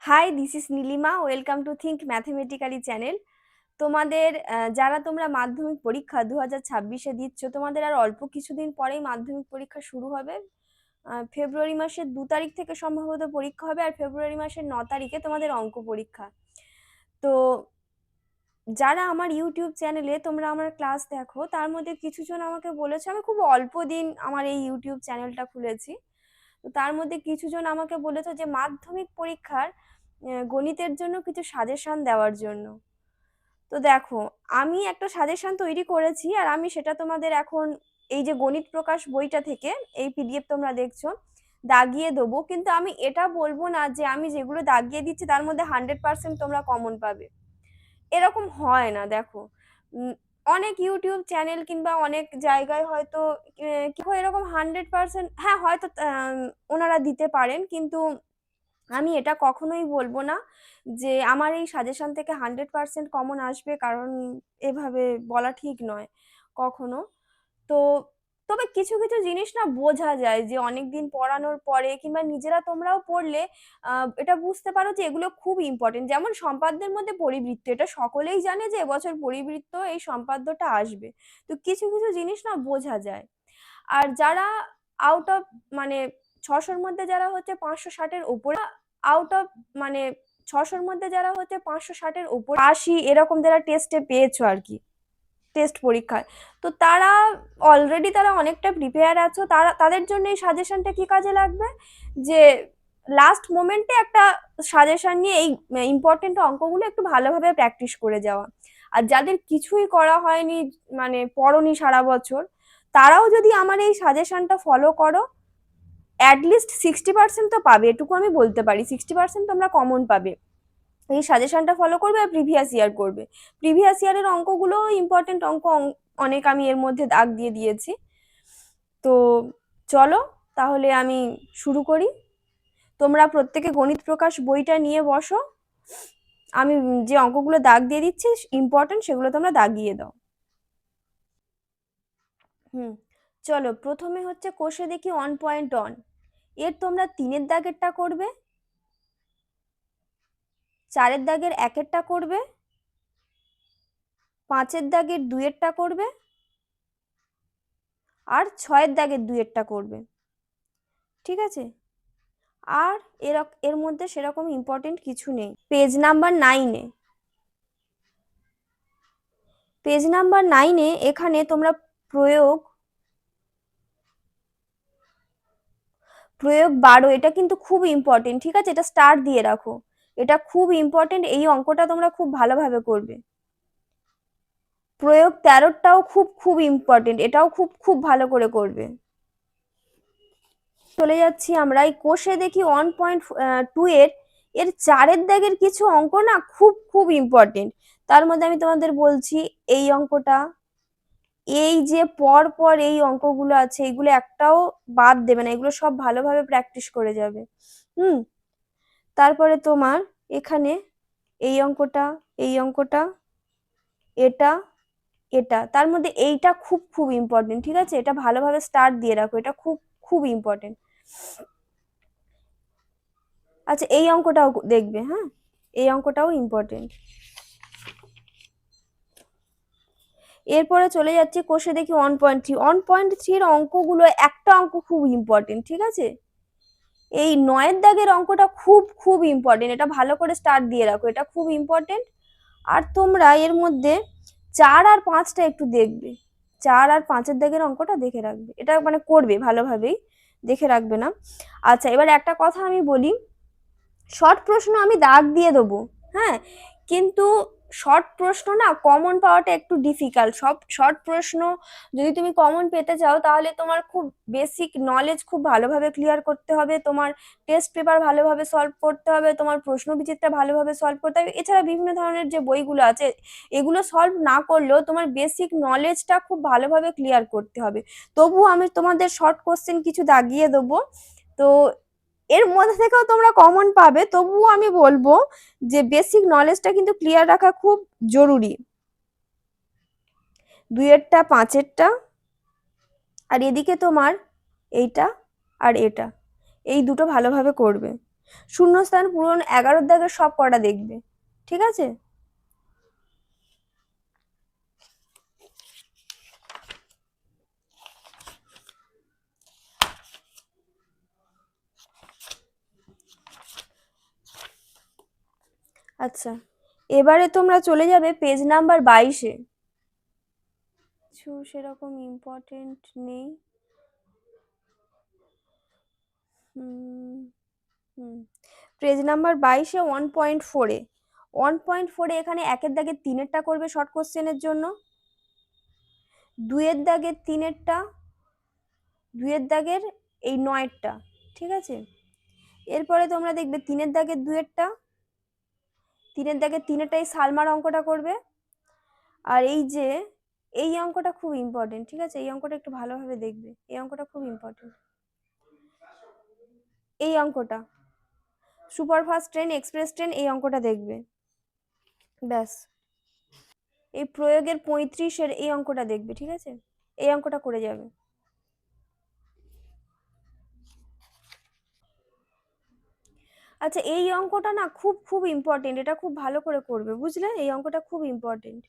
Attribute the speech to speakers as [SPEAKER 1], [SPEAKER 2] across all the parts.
[SPEAKER 1] High, this is Nilima. Welcome to think mathematically channel. তোমাদের যারা তোমরা মাধ্যমিক পরীক্ষা 2026-এ দিচ্ছ, তোমাদের আর অল্প কিছুদিন পরেই মাধ্যমিক পরীক্ষা শুরু হবে। ফেব্রুয়ারি মাসের 2 তারিখ থেকে সম্ভবত পরীক্ষা হবে, আর ফেব্রুয়ারি মাসের 9 তারিখে তোমাদের অঙ্ক পরীক্ষা। তো যারা আমার ইউটিউব চ্যানেলে তোমরা আমার ক্লাস দেখো, তার মধ্যে কিছুজন আমাকে বলেছে, আমি খুব অল্প দিন আমার এই ইউটিউব চ্যানেলটা খুলেছি, তো তার মধ্যে কিছুজন আমাকে বলেছে যে মাধ্যমিক পরীক্ষার গণিতের জন্য কিছু সাজেশন দেওয়ার জন্য। তো দেখো, আমি একটা সাজেশন তৈরি করেছি, আর আমি সেটা তোমাদের এখন এই যে গণিত প্রকাশ বইটা থেকে এই পিডিএফ তোমরা দেখছো দাগিয়ে দেবো, কিন্তু আমি এটা বলবো না যে আমি যেগুলো দাগিয়ে দিচ্ছি তার মধ্যে 100% তোমরা কমন পাবে। এরকম হয় না। দেখো, অনেক ইউটিউব চ্যানেল কিংবা অনেক জায়গায় হয়তো কি হয়, এরকম 100%, হ্যাঁ হয়তো ওনারা দিতে পারেন, কিন্তু আমি এটা কখনোই বলবো না যে আমার এই সাজেশন থেকে 100% কমন আসবে, কারণ এভাবে বলা ঠিক নয় কখনো। তো তবে কিছু কিছু জিনিস না বোঝা যায়, যে অনেকদিন পড়ানোর পরে কিংবা নিজেরা তোমরাও পড়লে এটা বুঝতে পারো যে এগুলো খুব ইম্পর্টেন্ট। যেমন সম্পাদ্যের মধ্যে পরিবৃত্ত, এটা সকলেই জানে যে এবছর পরিবৃত্ত এই সম্পাদ্যটা আসবে। তো কিছু কিছু জিনিস না বোঝা যায়। আর যারা আউট অফ মানে 600-র মধ্যে যারা হচ্ছে 560-এর উপরে, আউট অফ মানে 600-র মধ্যে যারা হচ্ছে 560-এর উপরে 80 এরকম যারা টেস্টে পেয়েছো আর কি, টেস্ট পরীক্ষায়, তো তারা অলরেডি তারা অনেকটা প্রিপেয়ার আছো। তাদের জন্য এই সাজেশনটা কি কাজে লাগবে, যে লাস্ট মোমেন্টে একটা সাজেশন নিয়ে এই ইম্পর্টেন্ট অঙ্কগুলো একটু ভালোভাবে প্র্যাকটিস করে যাওয়া। আর যাদের কিছুই করা হয়নি, মানে পড়নি সারা বছর, তারাও যদি আমার এই সাজেশনটা ফলো করো, অ্যাটলিস্ট 60% তো পাবে, এটুকু আমি বলতে পারি। 60% তোমরা কমন পাবে এই সাজেশনটা ফলো করবে, আর প্রিভিয়াস ইয়ার করবে। প্রিভিয়াস ইয়ারের অঙ্কগুলো ইম্পর্টেন্ট অঙ্ক, অনেক আমি এর মধ্যে দাগ দিয়ে দিয়েছি। তো চলো তাহলে আমি শুরু করি। তোমরা প্রত্যেকে গণিত প্রকাশ বইটা নিয়ে বসো। আমি যে অঙ্কগুলো দাগ দিয়ে দিচ্ছি ইম্পর্টেন্ট, সেগুলো তোমরা দাগিয়ে দাও। চলো, প্রথমে হচ্ছে কোষে দেখি 1.1। এর তোমরা 3-এর দাগেরটা করবে, 4-এর দাগের 1-এরটা করবে, 5-এর দাগের 2-এরটা করবে, আর 6-এর দাগের 2-এরটা করবে। ঠিক আছে? আর এর মধ্যে সেরকম ইম্পর্টেন্ট কিছু নেই। পেজ নাম্বার 9 এখানে তোমরা প্রয়োগ 12, এটা কিন্তু খুব ইম্পর্টেন্ট। ঠিক আছে, এটা স্টার দিয়ে রাখো, এটা খুব ইম্পর্টেন্ট। এই অঙ্কটা তোমরা খুব ভালোভাবে করবে। প্রয়োগ 13টাও খুব খুব ইম্পর্টেন্ট, এটাও খুব খুব ভালো করে করবে। চলে যাচ্ছি আমরা এই কোষে দেখি 1.2 এর 4-এর দাগের কিছু অঙ্ক না খুব খুব ইম্পর্টেন্ট। তার মধ্যে আমি তোমাদের বলছি, এই অঙ্কটা, এই যে পর পর এই অঙ্কগুলো আছে, এগুলো একটাও বাদ দেবে না, এগুলো সব ভালোভাবে প্র্যাকটিস করে যাবে। তারপরে তোমার এখানে এই অঙ্কটা, এই অঙ্কটা, এটা, এটা, তার মধ্যে এইটা খুব খুব ইম্পর্টেন্ট। ঠিক আছে, এটা ভালোভাবে স্টার্ট দিয়ে রাখো, এটা খুব খুব ইম্পর্টেন্ট। আচ্ছা, এই অঙ্কটাও দেখবে, হ্যাঁ, এই অঙ্কটাও ইম্পর্টেন্ট। এরপরে চলে যাচ্ছে কোষে দেখি 1.3 এর অঙ্কগুলো, একটা অঙ্ক খুব ইম্পর্টেন্ট। ঠিক আছে, এই 9-এর দাগের অঙ্কটা খুব খুব ইম্পর্টেন্ট, এটা ভালো করে স্টার্ট দিয়ে রাখো, এটা খুব ইম্পর্টেন্ট। আর তোমরা এর মধ্যে 4 আর 5টা একটু দেখবে, 4 আর 5-এর দাগের অঙ্কটা দেখে রাখবে, এটা মানে করবে ভালোভাবেই, দেখে রাখবে না। আচ্ছা, এবার একটা কথা আমি বলি, শর্ট প্রশ্ন আমি দাগ দিয়ে দেবো, হ্যাঁ, কিন্তু শর্ট প্রশ্ন না কমন পাওয়াটা একটু ডিফিকাল্ট। সব শর্ট প্রশ্ন যদি তুমি কমন পেতে চাও, তাহলে তোমার খুব বেসিক নলেজ খুব ভালোভাবে ক্লিয়ার করতে হবে, তোমার টেস্ট পেপার ভালোভাবে সলভ করতে হবে, তোমার প্রশ্ন বিচিত্রা ভালোভাবে সলভ করতে হবে। এছাড়া বিভিন্ন ধরনের যে বইগুলো আছে, এগুলো সলভ না করলেও তোমার বেসিক নলেজটা খুব ভালোভাবে ক্লিয়ার করতে হবে। তবু আমি তোমাদের শর্ট কোশ্চেন কিছু দাগিয়ে দেবো। তো এর মধ্যে থেকেও তোমরা কমন পাবে, তবুও আমি বলবো যে বেসিক নলেজটা কিন্তু ক্লিয়ার রাখা খুব জরুরি। 2-এরটা, 5-এরটা, আর এদিকে তোমার এইটা আর এটা, এই দুটো ভালোভাবে করবে। শূন্যস্থান পূরণ 11 দাগের সব কটা দেখবে, ঠিক আছে? আচ্ছা, এবারে তোমরা চলে যাবে পেজ নাম্বার 22-এ। কিছু সেরকম ইম্পর্টেন্ট নেই। পেজ নাম্বার 22-এ 1.4-এ 1.4-এ এখানে 1-এর দাগের 3-এরটা করবে শর্ট কোশ্চেনের জন্য, 2-এর দাগের 3-এরটা, 2-এর দাগের এই 9-এরটা, ঠিক আছে? এরপরে তোমরা দেখবে 3-এর দাগের 2-এরটা, 3-এর দাগের 3-এরটাই সালমার অঙ্কটা করবে। আর এই যে এই অঙ্কটা খুব ইম্পর্টেন্ট, ঠিক আছে? এই অঙ্কটা একটু ভালোভাবে দেখবে, এই অঙ্কটা খুব ইম্পর্টেন্ট। এই অঙ্কটা সুপারফাস্ট ট্রেন, এক্সপ্রেস ট্রেন, এই অঙ্কটা দেখবে, ব্যাস। এই প্রয়োগের 35-এর এই অঙ্কটা দেখবে, ঠিক আছে? এই অঙ্কটা করে যাবে। আচ্ছা, এই অঙ্কটা না খুব খুব ইম্পর্টেন্ট, এটা খুব ভালো করে করবে, বুঝলে? এই অঙ্কটা খুব ইম্পর্টেন্ট।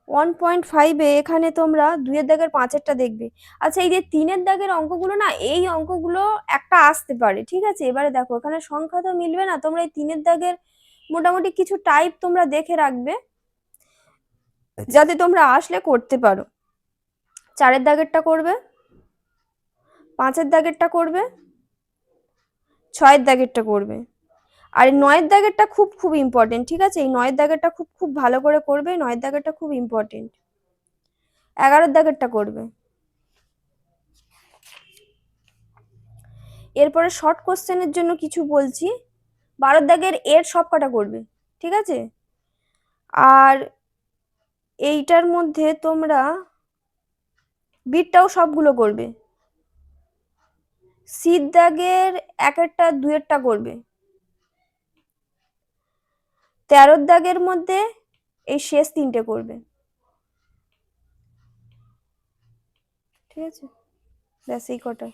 [SPEAKER 1] 1.5-এ এখানে তোমরা 2-এর দাগের 5-এরটা দেখবে। আচ্ছা, এই যে 3-এর দাগের অঙ্কগুলো না, এই অঙ্কগুলো একটা আসতে পারে, ঠিক আছে? এবারে দেখো এখানে সংখ্যা তো মিলবে না, তোমরা এই 3-এর দাগের মোটামুটি কিছু টাইপ তোমরা দেখে রাখবে যাতে তোমরা আসলে করতে পারো। 4-এর দাগেরটা করবে, 5-এর দাগেরটা করবে, 6-এর দাগেরটা করবে। আর এই 9-এর দাগেরটা খুব খুব ইম্পর্টেন্ট, ঠিক আছে? এই 9-এর দাগেরটা খুব খুব ভালো করে করবে, 9-এর দাগেরটা খুব ইম্পর্টেন্ট। 11-এর দাগেরটা করবে। এরপরে শর্ট কোশ্চেনের জন্য কিছু বলছি, 12 দাগের এর সব কটা করবে, ঠিক আছে? আর এইটার মধ্যে তোমরা বিটটাও সবগুলো করবে। সির দাগের 1-এরটা 2-এরটা করবে। 13 দাগের মধ্যে এই শেষ 3টে করবে, ঠিক আছে? ব্যাস এই কটা।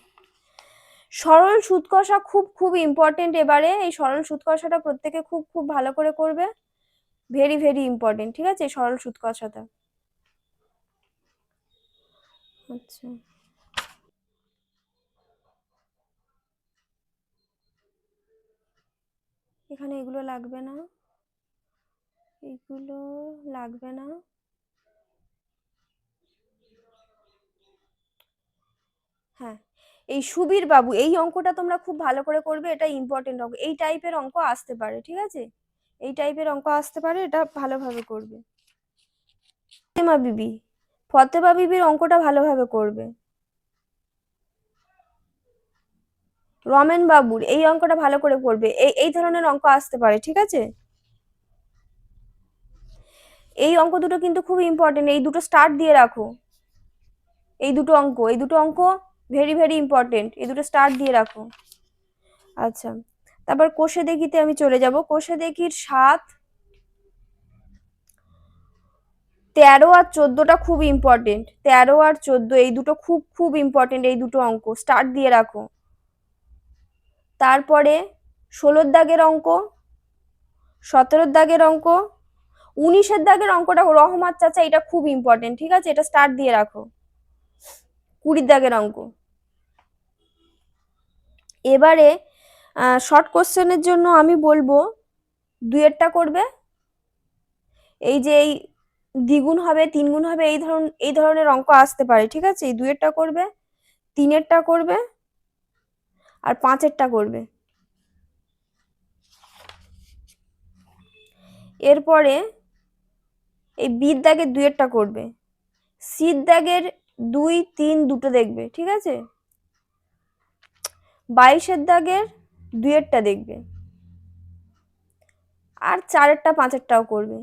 [SPEAKER 1] সরল সুদ কষা খুব খুব ইম্পর্টেন্ট। এবারে এই সরল সুদ কষাটা প্রত্যেকে খুব খুব ভালো করে করবে, ভেরি ভেরি ইম্পর্টেন্ট, ঠিক আছে? সরল সুদ কষাটা। আচ্ছা, এখানে এগুলো লাগবে না, এগুলো লাগবে না। হ্যাঁ, এই সুবীর বাবু এই অঙ্কটা তোমরা খুব ভালো করে করবে, এটা ইম্পর্টেন্ট অঙ্ক। এই টাইপের অঙ্ক আসতে পারে, ঠিক আছে? এই টাইপের অঙ্ক আসতে পারে, এটা ভালোভাবে করবে। ফতেমা বিবি, ফতেমা বিবির অঙ্কটা ভালোভাবে করবে। রমেন বাবুর এই অঙ্কটা ভালো করে করবে, এই এই ধরনের অঙ্ক আসতে পারে, ঠিক আছে? এই অঙ্ক দুটো কিন্তু খুব ইম্পর্টেন্ট, এই দুটো স্টার্ট দিয়ে রাখো। এই দুটো অঙ্ক ভেরি ভেরি ইম্পর্টেন্ট, এই দুটো স্টার্ট দিয়ে রাখো। আচ্ছা, তারপর কোষে দেখিতে আমি চলে যাব। কোষে দেখির 7, 13 আর 14টা খুব ইম্পর্টেন্ট। 13 আর 14 এই দুটো খুব খুব ইম্পর্টেন্ট, এই দুটো অঙ্ক স্টার্ট দিয়ে রাখো। তারপরে 16 দাগের অঙ্ক, 17 দাগের অঙ্ক, 19 দাগের অঙ্কটা রহমত চাচা, এটা খুব ইম্পর্টেন্ট, ঠিক আছে? এটা স্টার্ট দিয়ে রাখো। 20 দাগের অঙ্ক। এবারে শর্ট কোশ্চেনের জন্য আমি বলবো 2-এরটা করবে। এই যে এই দ্বিগুণ হবে, 3 গুণ হবে, এই ধরনের অঙ্ক আসতে পারে, ঠিক আছে? এই 2-এরটা করবে, 3-এরটা করবে, আর 5-এরটা করবে। এরপরে এই বির দাগের 2-এরটা করবে, সির দাগের 2, 3 দুটো দেখবে, ঠিক আছে? 22-এর দাগের 2-এরটা দেখবে, আর 4-এরটা 5-এরটাও করবে।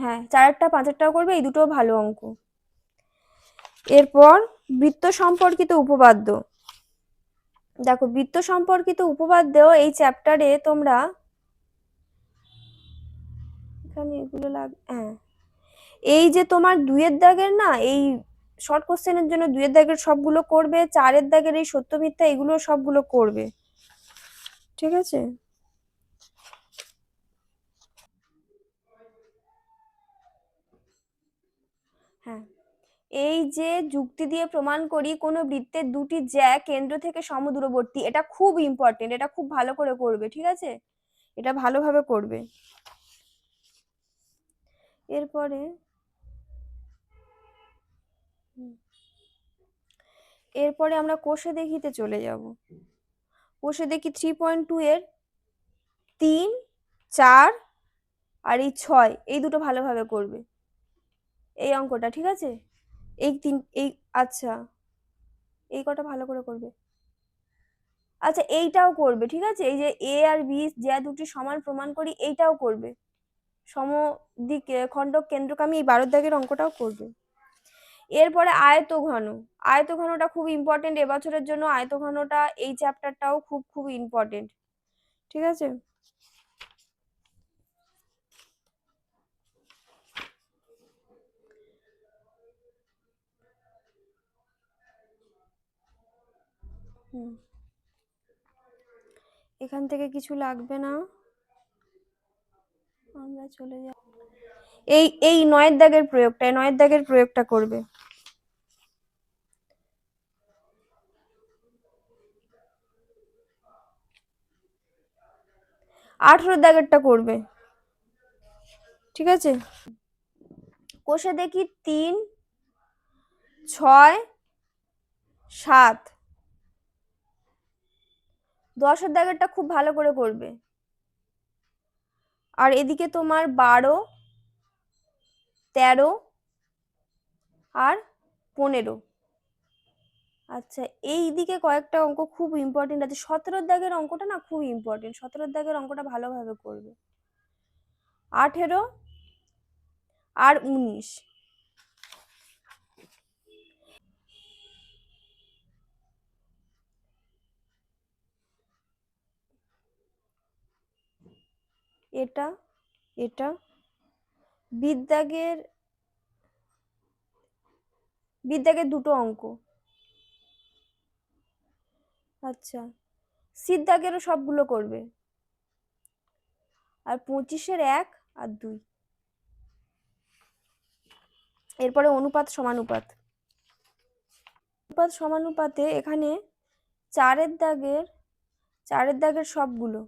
[SPEAKER 1] হ্যাঁ, 4-এরটা 5-এরটাও করবে, এই দুটো ভালো অঙ্ক। এরপর বৃত্ত সম্পর্কিত উপপাদ্য। দেখো, বৃত্ত সম্পর্কিত উপপাদ্য এই চ্যাপ্টারে তোমরা এখানে এগুলো হ্যাঁ, এই যে তোমার 2-এর দাগের না, এই শর্ট কোশ্চেনের জন্য 2-এর দাগের সবগুলো করবে, 4-এর দাগের এই সত্য মিথ্যা এগুলো সবগুলো করবে, ঠিক আছে। হ্যাঁ, এই যে যুক্তি দিয়ে প্রমাণ করি কোনো বৃত্তের দুটি জ্যা কেন্দ্র থেকে সমদূরবর্তী, এটা খুব ইম্পর্টেন্ট, এটা খুব ভালো করে করবে, ঠিক আছে, এটা ভালোভাবে করবে। এরপরে আমরা কোষে দেখিতে চলে যাব। কোষে দেখি 3.2 এর 3, 4 আর এই 6 এই দুটো ভালোভাবে করবে, এই অঙ্কটা, ঠিক আছে, এই আচ্ছা এই কটা ভালো করে করবে। আচ্ছা এইটাও করবে, ঠিক আছে, এই যে এ আর বি যা দুটি সমান প্রমাণ করি এইটাও করবে, সমদিকে খণ্ডক কেন্দ্রকামী এই 12 দাগের অঙ্কটাও করবে। এরপরে আয়তঘন, আয়তঘনটা খুব ইম্পর্টেন্ট এবছরের জন্য, আয়তঘনটা এই চ্যাপ্টারটাও খুব খুব ইম্পর্টেন্ট, ঠিক আছে। এখান থেকে কিছু লাগবে না, আমরা চলে যাব। এই 9-এর দাগের প্রয়োগটা, 9-এর দাগের প্রয়োগটা করবে। 18-এর দাগেরটা করবে, ঠিক আছে। কোষে দেখি 3, 6, 7, 10-এর দাগেরটা খুব ভালো করে করবে। আর এদিকে তোমার 12, 13 আর 15। আচ্ছা এই দিকে কয়েকটা অঙ্ক খুব ইম্পর্টেন্ট আছে, 17-এর দাগের অঙ্কটা না খুব ইম্পর্টেন্ট, 17-এর দাগের অঙ্কটা ভালোভাবে করবে। 18 আর 19, এটা এটা বিদ্যাগের দুটো অঙ্ক। আচ্ছা সিদ্ধাগেরও সবগুলো করবে, আর 25-এর 1 আর 2। এরপরে অনুপাত সমানুপাত, অনুপাত সমানুপাতে এখানে 4-এর দাগের সবগুলো,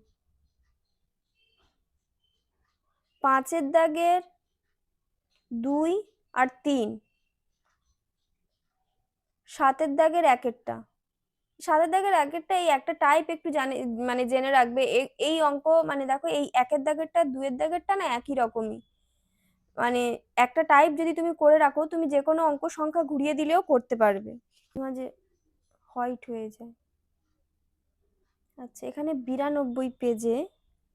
[SPEAKER 1] 5-এর দাগের 2 আর 3, 7-এর দাগের 1-এরটা, 7-এর দাগের 1-এরটা এই একটা টাইপ একটু মানে জেনে রাখবে, এই অঙ্ক মানে দেখো এই 1-এর দাগেরটা 2-এর দাগেরটা না একই রকমই, মানে একটা টাইপ যদি তুমি করে রাখো তুমি যে কোনো অঙ্ক সংখ্যা ঘুরিয়ে দিলেও করতে পারবে, মাঝে হোয়াইট হয়ে যায়। আচ্ছা এখানে 92 পেজে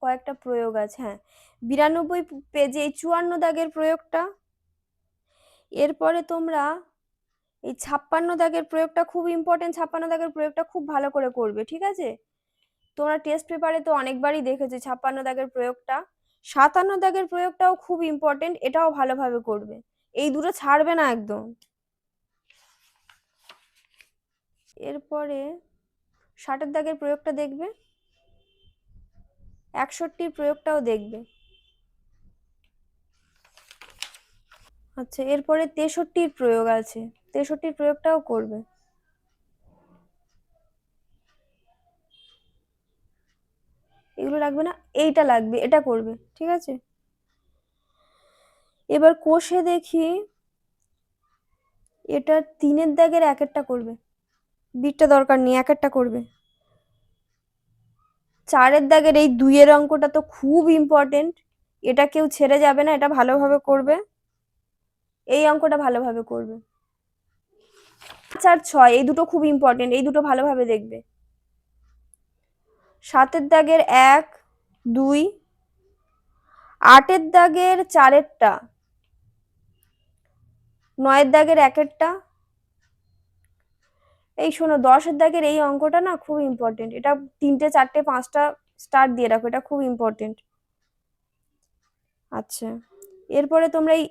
[SPEAKER 1] কয়েকটা প্রয়োগ আছে, হ্যাঁ 92 পেজে এই 54 দাগের প্রয়োগটা। এরপরে তোমরা এই 56 দাগের প্রয়োগটা খুব ইম্পর্টেন্ট, 56 দাগের প্রয়োগটা খুব ভালো করে করবে, ঠিক আছে। তোমরা টেস্ট পেপারে তো অনেকবারই দেখেছো 56 দাগের প্রয়োগটা। 57 দাগের প্রয়োগটাও খুব ইম্পর্টেন্ট, এটাও ভালোভাবে করবে, এই দুটো ছাড়বে না একদম। এরপরে 60-এর দাগের প্রয়োগটা দেখবে, 61-র প্রয়োগটাও দেখবে। আচ্ছা এরপরে 63-র প্রয়োগ আছে, 63-র প্রয়োগটাও করবে। এগুলো লাগবে না, এইটা লাগবে, এটা করবে, ঠিক আছে। এবার কোষে দেখি এটা 3-এর দাগের 1-এরটা করবে, বিটটা দরকার নেই, 1-এরটা করবে। 4-এর দাগের এই 2-এর অঙ্কটা তো খুব ইম্পর্টেন্ট, এটা কেউ ছেড়ে যাবে না, এটা ভালোভাবে করবে, এই অঙ্কটা ভালোভাবে করবে। 5 আর 6 এই দুটো খুব ইম্পর্টেন্ট, এই দুটো ভালোভাবে দেখবে। 7-এর দাগের 1, 2, 8-এর দাগের 4-এরটা, 9-এর দাগের 1-এরটা। এই শোনো 10-এর দাগের এই অঙ্কটা না খুব ইম্পর্টেন্ট, এটা 3টে 4টে 5টা স্টার দিয়ে রাখো, এটা খুব ইম্পর্টেন্ট। আচ্ছা এরপরে তোমরা এই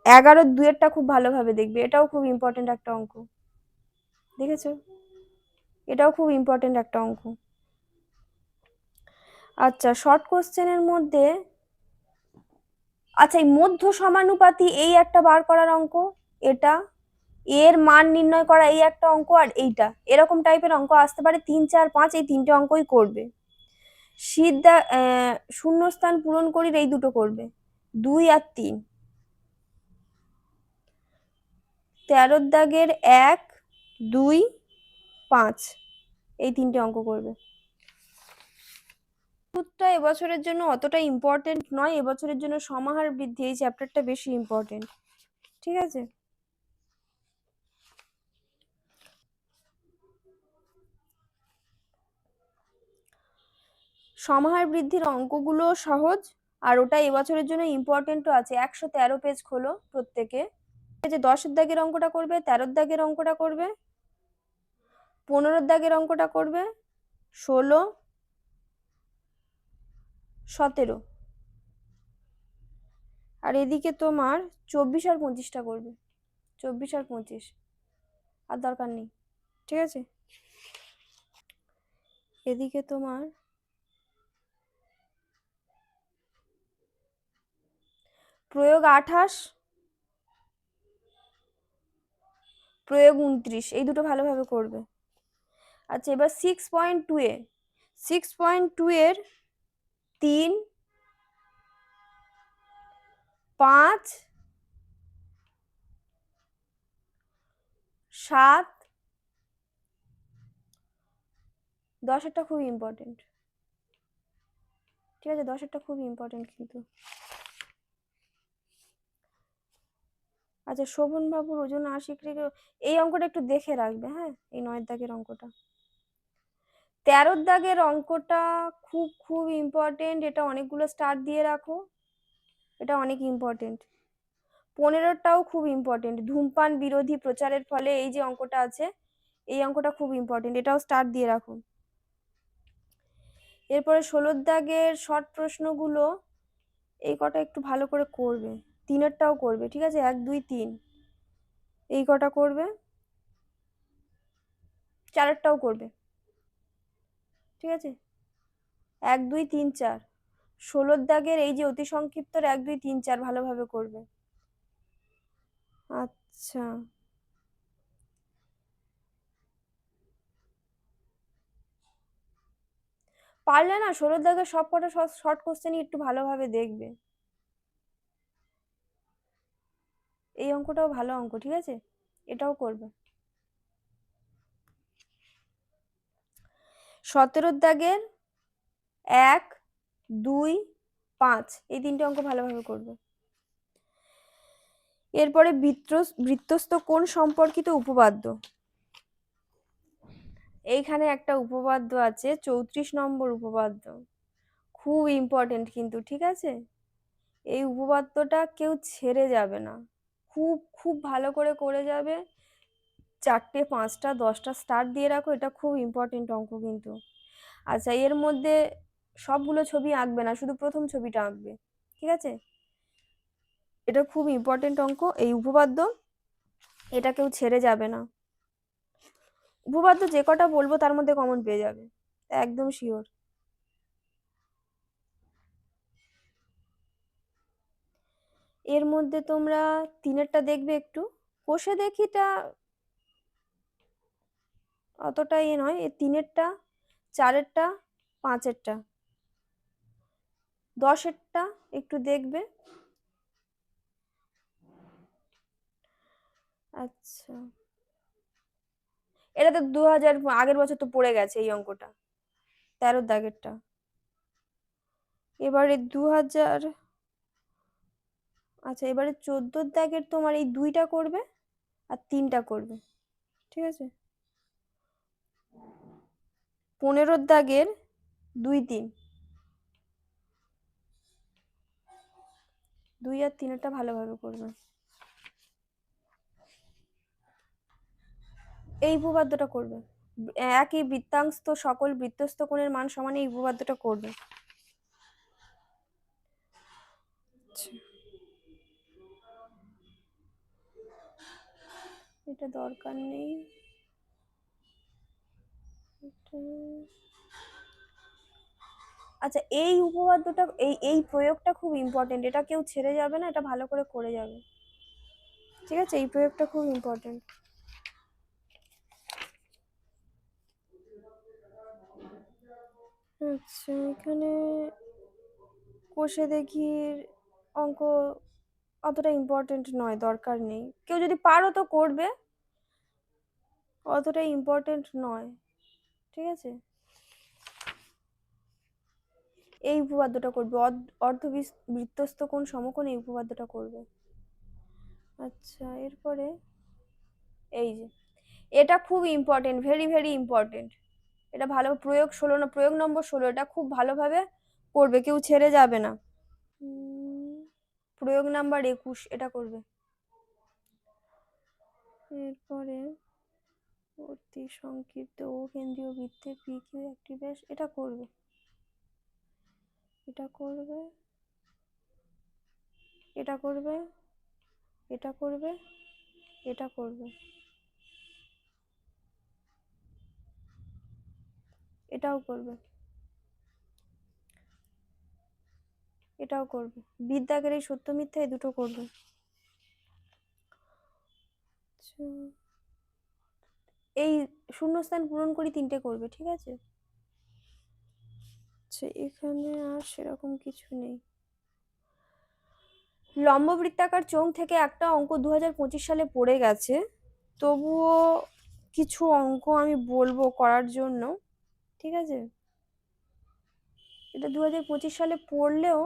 [SPEAKER 1] 11-2-এরটা খুব ভালোভাবে দেখবে, এটাও খুব ইম্পর্টেন্ট একটা অঙ্ক, দেখেছো? এটাও খুব ইম্পর্টেন্ট একটা অঙ্ক। আচ্ছা, শর্ট কোশ্চেনের মধ্যে, আচ্ছা এই মধ্য সমানুপাতি এই একটা বার করার অঙ্ক, এটা এর মান নির্ণয় করা এই একটা অঙ্ক, আর এইটা এরকম টাইপের অঙ্ক আসতে পারে 3, 4, 5 এই 3টে অঙ্কই করবে। শূন্যস্থান পূরণ করি এই দুটো করবে, 2 আর 3। 13 দাগের 1, 2, 5 এই 3টে অঙ্ক করবে। সূত্রটা এবছরের জন্য অতটা ইম্পর্টেন্ট নয়, এবছরের জন্য সমাহার বৃদ্ধি এই চ্যাপ্টারটা বেশি ইম্পর্টেন্ট, ঠিক আছে? সমাহার বৃদ্ধির অঙ্কগুলো সহজ, আর ওটা এবছরের জন্য ইম্পর্টেন্টও আছে। 113 পেজ খোলো প্রত্যেকে, যে 10 দাগের অঙ্কটা করবে, 13 দাগের অঙ্কটা করবে, 15 দাগের অঙ্কটা করবে, 16, 17, আর এদিকে তোমার 24 আর 25টা করবে, 24 আর 25, আর দরকার নেই, ঠিক আছে? এদিকে তোমার প্রয়োগ 28, প্রয়োগ 29 এই দুটো ভালোভাবে করবে। আচ্ছা, এবার 6.2 এ 6.2 এর 3, 5, 7, 10-এরটা খুব ইম্পর্টেন্ট, ঠিক আছে? 10-এরটা খুব ইম্পর্টেন্ট কিন্তু। আচ্ছা, শোভন বাবুর ওজন 80 কিলো, এই অঙ্কটা একটু দেখে রাখবে, হ্যাঁ, এই 9 দাগের অঙ্কটা। 13 দাগের অঙ্কটা খুব খুব ইম্পর্টেন্ট, এটা অনেকগুলো স্টার দিয়ে রাখো, এটা অনেক ইম্পর্টেন্ট। 15টাও খুব ইম্পর্টেন্ট, ধূমপান বিরোধী প্রচারের ফলে এই যে অঙ্কটা আছে, এই অঙ্কটা খুব ইম্পর্টেন্ট, এটাও স্টার দিয়ে রাখো। এরপরে 16 দাগের শর্ট প্রশ্নগুলো এই কটা একটু ভালো করে করবে, 3-এরটাও করবে, ঠিক আছে? 1, 2, 3 এই কটা করবে, 4-এরটাও করবে, ঠিক আছে? 1, 2, 3, 4 16 দাগের এই যে অতি সংক্ষিপ্ত 1, 2, 3, 4 ভালোভাবে করবে। আচ্ছা, পারলে না 16 দাগের সব কটা শর্ট কোশ্চেনই একটু ভালোভাবে দেখবে, এই অঙ্কটাও ভালো অঙ্ক, ঠিক আছে? এটাও করবে। 17 দাগের 1, 2, 5 এই 3টে অঙ্ক ভালোভাবে করবে। এরপরে বৃত্তস্থ কোণ সম্পর্কিত উপপাদ্য, এইখানে একটা উপপাদ্য আছে 34 নম্বর উপপাদ্য, খুব ইম্পর্টেন্ট কিন্তু, ঠিক আছে? এই উপপাদ্যটা কেউ ছেড়ে যাবে না, খুব খুব ভালো করে করে যাবে, 4টে 5টা 10টা স্টার দিয়ে রাখো, এটা খুব ইম্পর্টেন্ট অঙ্ক কিন্তু। আচ্ছা, এর মধ্যে সবগুলো ছবি আঁকবে না, শুধু প্রথম ছবিটা আঁকবে, ঠিক আছে? এটা খুব ইম্পর্টেন্ট অঙ্ক, এই উপপাদ্য, এটা কেউ ছেড়ে যাবে না। উপপাদ্য যে কটা বলবো তার মধ্যে কমন পেয়ে যাবে, একদম শিওর। এর মধ্যে তোমরা 3-এরটা দেখবে একটু, কষে দেখিটা অতটা নয়, এই 3-এরটা, 4-এরটা, 5-এরটা, 10-এরটা একটু দেখবে। আচ্ছা, এটা তো 2000 আগের বছর তো পড়ে গেছে এই অঙ্কটা, 13 দাগেরটা। এবারে 2000, আচ্ছা এবারে 14 দাগের তোমার এই 2টা করবে আর 3টা করবে, ঠিক আছে? 15 দাগের 2, 3, 2 আর 3-এরটা ভালোভাবে করবে। এই উপপাদ্যটা করবে, একই বৃত্তাংশ সকল বৃত্তস্থ কোণের মান সমান, এই উপপাদ্যটা করবে। এটা দরকার নেই। আচ্ছা, এই উপপাদ্যটা, এই প্রয়োগটা খুব ইম্পর্টেন্ট, এটা কেউ ছেড়ে যাবে না, এটা ভালো করে করে যাবে। ঠিক আছে, এই প্রয়োগটা খুব ইম্পর্টেন্ট। আচ্ছা, এখানে কোষে দেখির অঙ্ক অতটা ইম্পর্টেন্ট নয়, দরকার নেই। কেউ যদি পারো তো করবে, অতটা ইম্পর্টেন্ট নয়। ঠিক আছে, এই উপপাদ্যটা করবে, অর্ধবৃত্তস্থ কোণ সমকোণ, এই উপপাদ্যটা করবে। আচ্ছা, এরপরে এই যে এটা খুব ইম্পর্টেন্ট, ভেরি ভেরি ইম্পর্টেন্ট। এটা ভালো প্রয়োগ 16 না, প্রয়োগ নম্বর 16, এটা খুব ভালোভাবে করবে, কেউ ছেড়ে যাবে না। প্রয়োগ নাম্বার 21 এটা করবে। এরপরে অতি সংক্ষিপ্ত ও কেন্দ্রীয় বৃত্তে পি কিউ একটি ব্যাস, এটা করবে, এটা করবে, এটা করবে, এটা করবে, এটা করবে, এটাও করবে, এটাও করবে। বিদ্যাকের এই সত্য মিথ্যা এই দুটো করবে। এই শূন্যস্থান পূরণ করি 3টে করবে। ঠিক আছে, আচ্ছা, এখানে আর সেরকম কিছু নেই। লম্ব বৃত্তাকার চোঙ থেকে একটা অঙ্ক 2025 সালে পড়ে গেছে, তবুও কিছু অঙ্ক আমি বলবো করার জন্য। ঠিক আছে, এটা 2025 সালে পড়লেও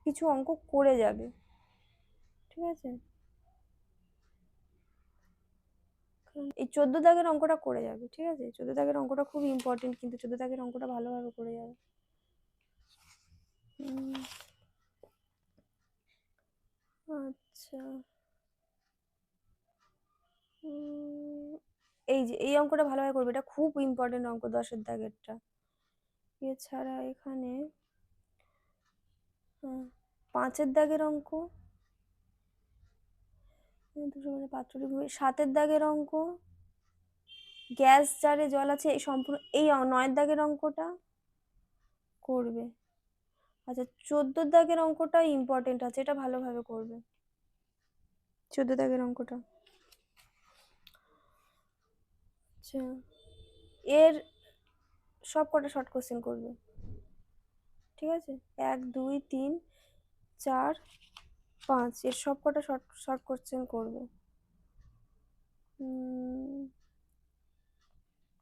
[SPEAKER 1] কিছু অঙ্ক করে যাবে। ঠিক আছে, এই 14 দাগের অঙ্কটা করে যাবে। ঠিক আছে, 14 দাগের অঙ্কটা খুব ইম্পর্টেন্ট, কিন্তু 14 দাগের অঙ্কটা ভালোভাবে করে যাবে। আচ্ছা, এই যে এই অঙ্কটা ভালোভাবে করবে, এটা খুব ইম্পর্টেন্ট অঙ্ক, 10-এর দাগেরটা। এছাড়া এখানে 5-এর দাগের অঙ্ক, 7-এর দাগের অঙ্ক, গ্যাস জারে জল আছে, এই সম্পূর্ণ, এই 9-এর দাগের অঙ্কটা করবে। আচ্ছা, 14 দাগের অঙ্কটা ইম্পর্টেন্ট আছে, এটা ভালোভাবে করবে, 14 দাগের অঙ্কটা। আচ্ছা, এর সব কটা শর্ট কোশ্চেন করবে। ঠিক আছে, 1 2 3 4 5, এর সব কটা শর্ট কোশ্চেন করবে।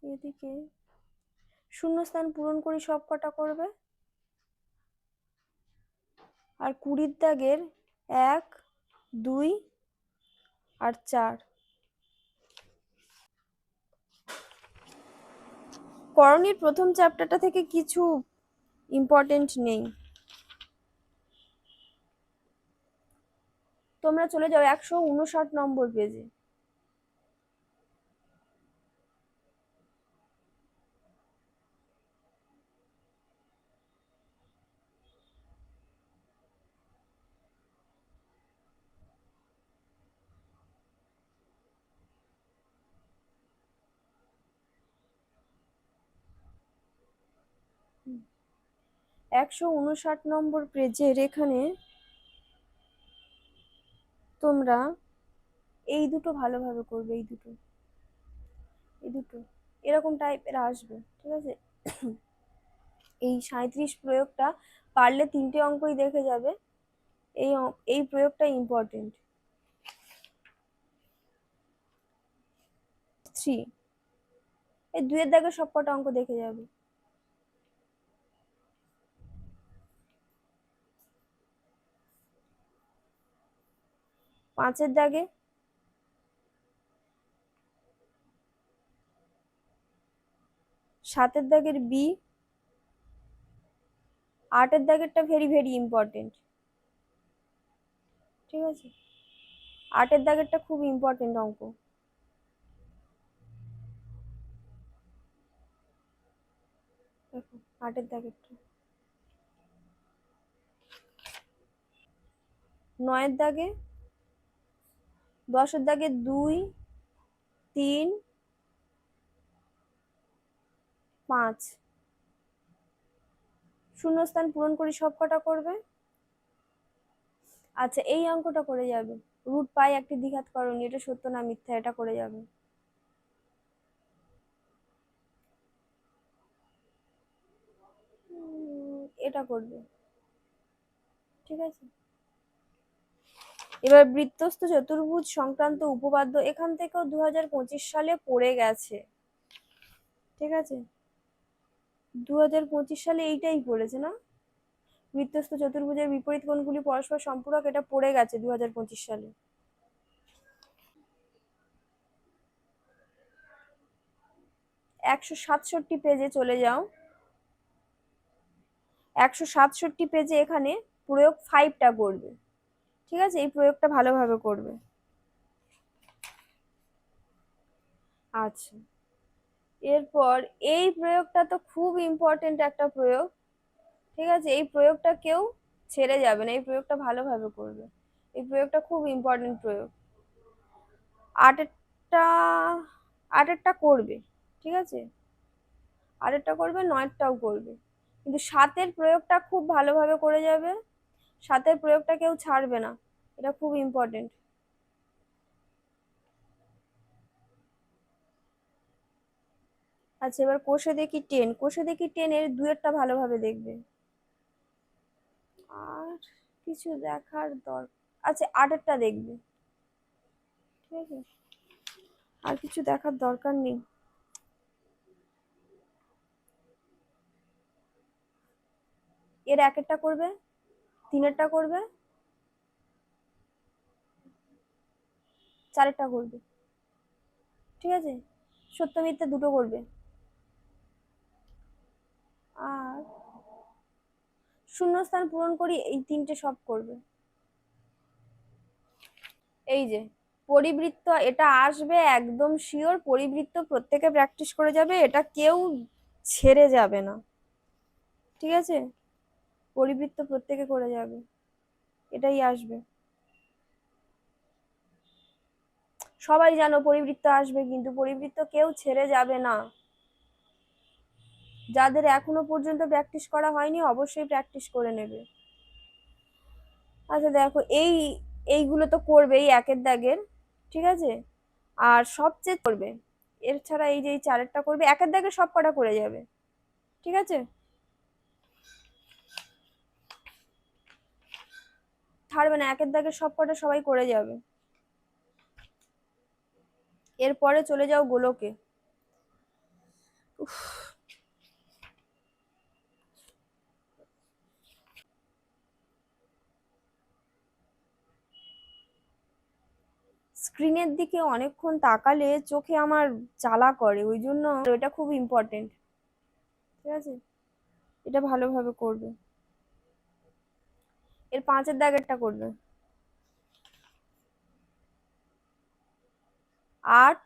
[SPEAKER 1] এদিকে শূন্যস্থান পূরণ করি সব কটা করবে, আর 20-র দাগের 1 2 আর 4। করণীর প্রথম চ্যাপ্টারটা থেকে কিছু ইম্পর্টেন্ট নেই, তোমরা চলে যাও 159 নম্বর পেজে। একশো 59 নম্বর পেজের এখানে তোমরা এই দুটো ভালোভাবে করবে, এই দুটো এরকম টাইপের আসবে। ঠিক আছে, এই 37 প্রয়োগটা পারলে 3টে অঙ্কই দেখে যাবে, এই প্রয়োগটা ইম্পর্টেন্ট। 3, এই 2-এর দাগে সব কটা অঙ্ক দেখে যাবে। 5-এর দাগে, 7-এর দাগের বি, 8-এর দাগেরটা ভেরি ভেরি ইম্পর্টেন্ট। ঠিক আছে, 8-এর দাগেরটা খুব ইম্পর্টেন্ট অঙ্ক। দেখো 8-এর দাগেরটা। 9-এর দাগে, 10-এর দাগে 2 3 5 শূন্যস্থান পূরণ করি সব কটা করবে। আচ্ছা এই অঙ্কটা করে যাবে, রুট পাই একটি দ্বিঘাত করণী, এটা সত্য না মিথ্যা, এটা করে যাবে। এটা করবে, ঠিক আছে। এবার বৃত্তস্থ চতুর্ভুজ সংক্রান্ত উপপাদ্য এখান থেকেও 2025 সালে পড়ে গেছে, ঠিক আছে। 2025 সালে এইটাই পড়েছে না, বৃত্তস্থ চতুর্ভুজের বিপরীত কোণগুলি পরস্পর সম্পূরক, এটা পড়ে গেছে 2025 সালে। 167 পেজে চলে যাও, 167 পেজে এখানে প্রয়োগ 5টা করবে, ঠিক আছে। এই প্রয়োগটা ভালোভাবে করবে। আচ্ছা এরপর এই প্রয়োগটা তো খুব ইম্পর্টেন্ট একটা প্রয়োগ, ঠিক আছে। এই প্রয়োগটা কেউ ছেড়ে যাবে না, এই প্রয়োগটা ভালোভাবে করবে, এই প্রয়োগটা খুব ইম্পর্টেন্ট প্রয়োগ। আটেরটা আটেরটা করবে, ঠিক আছে, আটেরটা করবে, নয়েরটাও করবে, কিন্তু সাতের প্রয়োগটা খুব ভালোভাবে করে যাবে, সাতের প্রয়োগটা কেউ ছাড়বে না, এটা খুব ইম্পর্টেন্ট। আচ্ছা এবার কোষে দেখি 10, কোষে দেখি 10 এর দুয়েরটা ভালোভাবে দেখবে। আর কিছু দেখার দরকার, আচ্ছা আটেরটা দেখবে, ঠিক আছে, আর কিছু দেখার দরকার নেই। এর একেরটা করবে, তিনেরটা করবে, চারেরটা করবে, ঠিক আছে। সত্য মিথ্যা দুটো করবে, আর শূন্যস্থান পূরণ করি এই 3টে সব করবে। এই যে পরিবৃত্ত, এটা আসবে একদম শিওর, পরিবৃত্ত প্রত্যেকে প্র্যাকটিস করে যাবে, এটা কেউ ছেড়ে যাবে না, ঠিক আছে। পরিবৃত্ত প্রত্যেকে করে যাবে, এটাই আসবে, সবাই জানো পরিবৃত্ত আসবে, কিন্তু পরিবৃত্ত কেউ ছেড়ে যাবে না। যাদের এখনো পর্যন্ত প্র্যাকটিস করা হয়নি অবশ্যই প্র্যাকটিস করে নেবে। আচ্ছা দেখো এইগুলো তো করবেই একের দাগের, ঠিক আছে, আর সবচেয়ে করবে এর ছাড়া এই যে এই চারেরটা করবে, একের দাগের সব কটা করে যাবে, ঠিক আছে। ছাড়বে না, একের দাগের সব কটা সবাই করে যাবে। এরপরে চলে যাও গোলকে। স্ক্রিনের দিকে অনেকক্ষণ তাকালে চোখে আমার জ্বালা করে, ওই জন্য এটা খুব ইম্পর্টেন্ট, ঠিক আছে, এটা ভালোভাবে করবে। এর 5-এর দাগেরটা করবে। 8,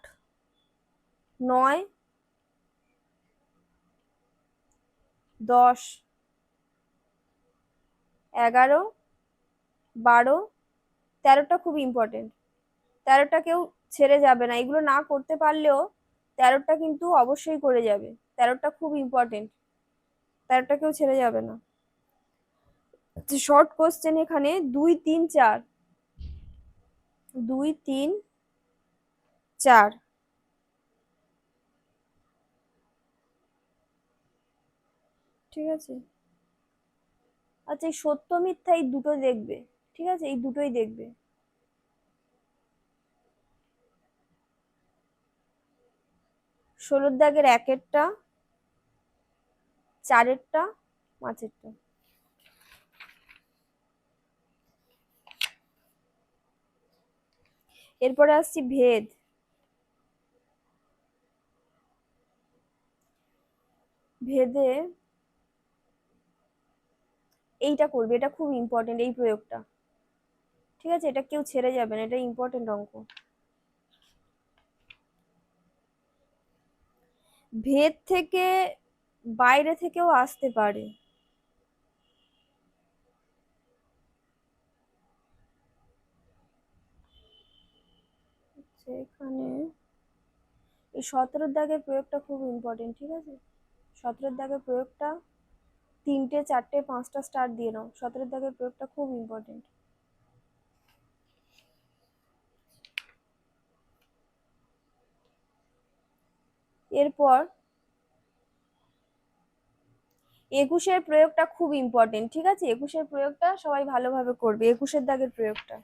[SPEAKER 1] 9, 10, 11, 12, 13টা খুব ইম্পর্টেন্ট, 13টা কেউ ছেড়ে যাবে না, এগুলো না করতে পারলেও 13টা কিন্তু অবশ্যই করে যাবে, 13টা খুব ইম্পর্টেন্ট, 13টা কেউ ছেড়ে যাবে না। শর্ট কোশ্চেন এখানে 2, 3, 4, 2, 3, 4, ঠিক আছে। আচ্ছা এই সত্য মিথ্যা এই দুটো দেখবে, ঠিক আছে, এই দুটোই দেখবে। 16 দাগের একেরটা, 4এরটা, 5এরটা। এরপরে আসছি ভেদ। ভেদে এইটা করবে, এটা খুব ইম্পর্টেন্ট এই প্রয়োগটা, ঠিক আছে, এটা কেউ ছেড়ে যাবে না, এটা ইম্পর্টেন্ট অঙ্ক। ভেদ থেকে বাইরে থেকেও আসতে পারে, এখানে এই 17 দাগের প্রয়োগটা খুব ইম্পর্টেন্ট, ঠিক আছে? 17 দাগের প্রয়োগটা 3টে 4টে 5টা স্টার দিয়ে নাও। 17 দাগের প্রয়োগটা খুব ইম্পর্টেন্ট। এরপর 21-এর প্রয়োগটা খুব ইম্পর্টেন্ট, ঠিক আছে? 21-এর প্রয়োগটা সবাই ভালোভাবে করবে। 21-এর দাগের প্রয়োগটা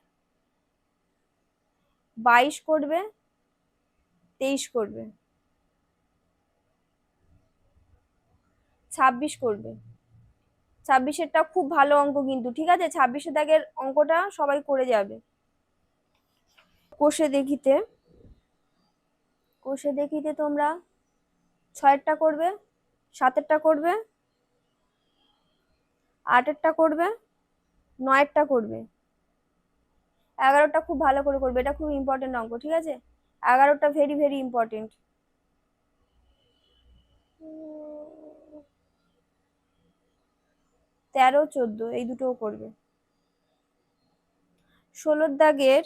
[SPEAKER 1] 22 করবে, 23 করবে, 26 করবে। 26-এরটা খুব ভালো অঙ্ক কিন্তু, ঠিক আছে? 26-এর দাগের অঙ্কটা সবাই করে যাবে। কোষে দেখিতে তোমরা 6-এরটা করবে, 7-এরটা করবে, 8-এরটা করবে, 9-এরটা করবে, 11টা খুব ভালো করে করবে। এটা খুব ইম্পর্টেন্ট অঙ্ক, ঠিক আছে? 11টা ভেরি ভেরি ইম্পর্টেন্ট। 13, 14 এই দুটোও করবে। 16 দাগের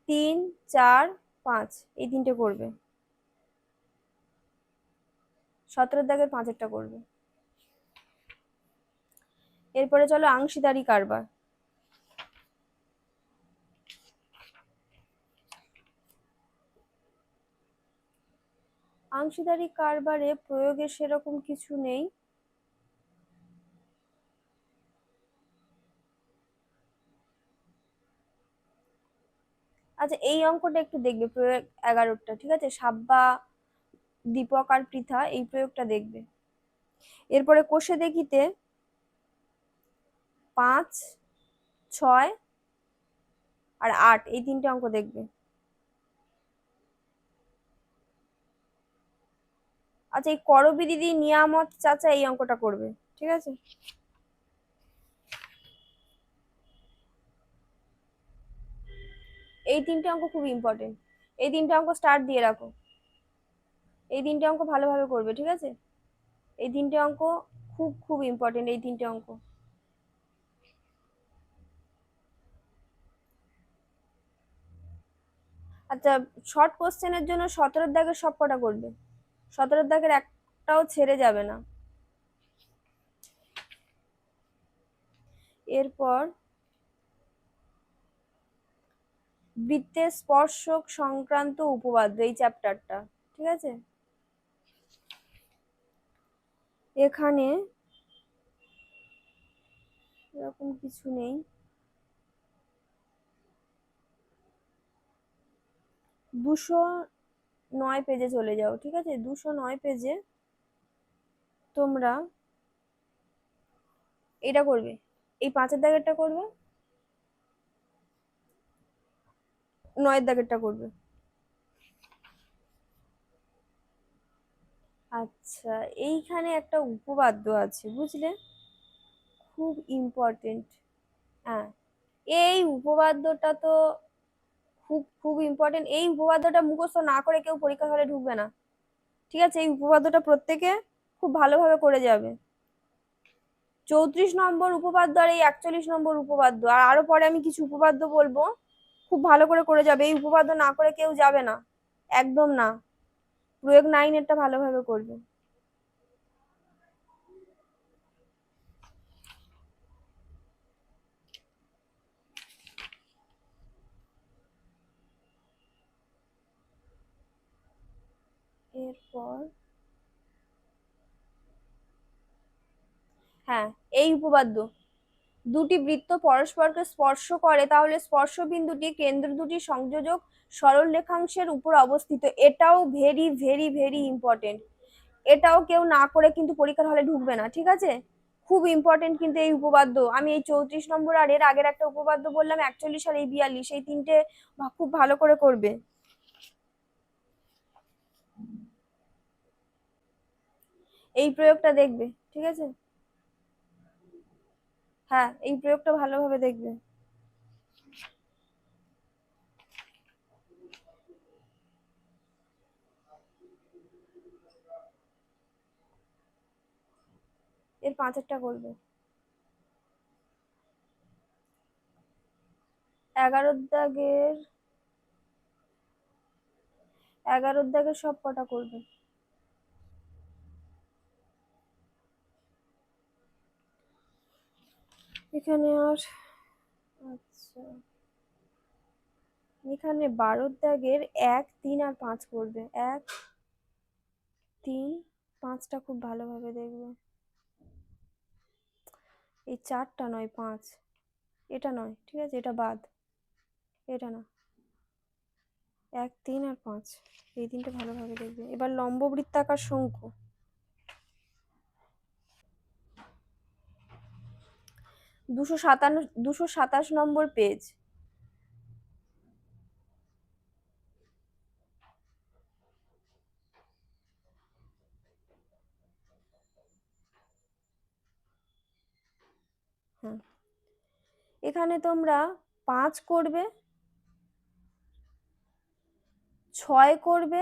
[SPEAKER 1] 3, 4, 5 এই 3টে করবে। 17 দাগের 5-এরটা করবে। এরপরে চলো আংশিদারি কারবার। আংশিদারি কারবারে প্রয়োগের সেরকম কিছু নেই। আচ্ছা, এই অঙ্কটা একটু দেখবে, প্রয়োগ 11টা, ঠিক আছে? সাব্বা, দীপক আর পৃথা এই প্রয়োগটা দেখবে। এরপরে কোষে দেখিতে 5, 6 আর 8 এই 3টে অঙ্ক দেখবে। আচ্ছা, এই করবি দিদি নিয়ামত চাচা এই অঙ্কটা করবে, ঠিক আছে? এই 3টে অঙ্ক খুব ইম্পর্টেন্ট। এই 3টে অঙ্ক স্টার দিয়ে রাখো। এই 3টে অঙ্ক ভালোভাবে করবে, ঠিক আছে? এই 3টে অঙ্ক খুব খুব ইম্পর্টেন্ট, এই 3টে অঙ্ক। আচ্ছা, শর্ট কোশ্চেনের জন্য 17 দাগের সব কটা করবে। 17 দাগের একটাও ছেড়ে যাবে না। এরপর বৃত্তের স্পর্শক সংক্রান্ত উপপাদ্য এই চ্যাপ্টারটা, ঠিক আছে? এখানে এরকম কিছু নেই। 209 পেজে চলে যাও, ঠিক আছে? 209 পেজে তোমরা এটা করবে, এই 5-এর দাগেরটা করবে, 9-এর দাগেরটা করবে। আচ্ছা, এইখানে একটা উপপাদ্য আছে, বুঝলে? খুব ইম্পর্টেন্ট। হ্যাঁ, এই উপপাদ্যটা তো খুব খুব ইম্পর্টেন্ট। এই উপপাদ্যটা মুখস্থ না করে কেউ পরীক্ষা হলে ঢুকবে না, ঠিক আছে? এই উপপাদ্যটা প্রত্যেকে খুব ভালোভাবে করে যাবে। 34 নম্বর উপপাদ্য আর এই 41 নম্বর উপপাদ্য, আর আরো পরে আমি কিছু উপপাদ্য বলবো, খুব ভালো করে যাবে। এই উপপাদ্য না করে কেউ যাবে না, একদম না। প্রয়োগ 9-এরটা ভালোভাবে করবে। এরপর হ্যাঁ, এই উপপাদ্য, দুটি বৃত্ত পরস্পরকে স্পর্শ করে তাহলে স্পর্শ বিন্দুটি কেন্দ্র দুটি সংযোজক সরল রেখাংশের উপর অবস্থিত। এটাও ভেরি ভেরি ভেরি ইম্পর্টেন্ট। এটাও কেউ না করে কিন্তু পরীক্ষার হলে ঢুকবে না, ঠিক আছে? খুব ইম্পর্টেন্ট কিন্তু এই উপপাদ্য। আমি এই 34 নম্বর আর এর আগের একটা উপপাদ্য বললাম 41 আর এই 42, এই 3টে খুব ভালো করে করবে। এই প্রয়োগটা দেখবে, ঠিক আছে? হ্যাঁ, এই প্রয়োগটা ভালোভাবে দেখবে। এর 5-এরটা করবে। 11 দাগের 11 দাগের সব কটা করবে। এখানে আর আচ্ছা, এখানে 12 দাগের 1, 3 আর 5 করবে। 1, 3, 5টা খুব ভালোভাবে দেখবে। এই 4টা নয়, 5, এটা নয়, ঠিক আছে, এটা বাদ, এটা না, 1, 3 আর 5, এই 3টে ভালোভাবে দেখবে। এবার লম্ব বৃত্তাকার শঙ্কু, 227 নম্বর পেজ। হ্যাঁ, এখানে তোমরা 5 করবে, 6 করবে,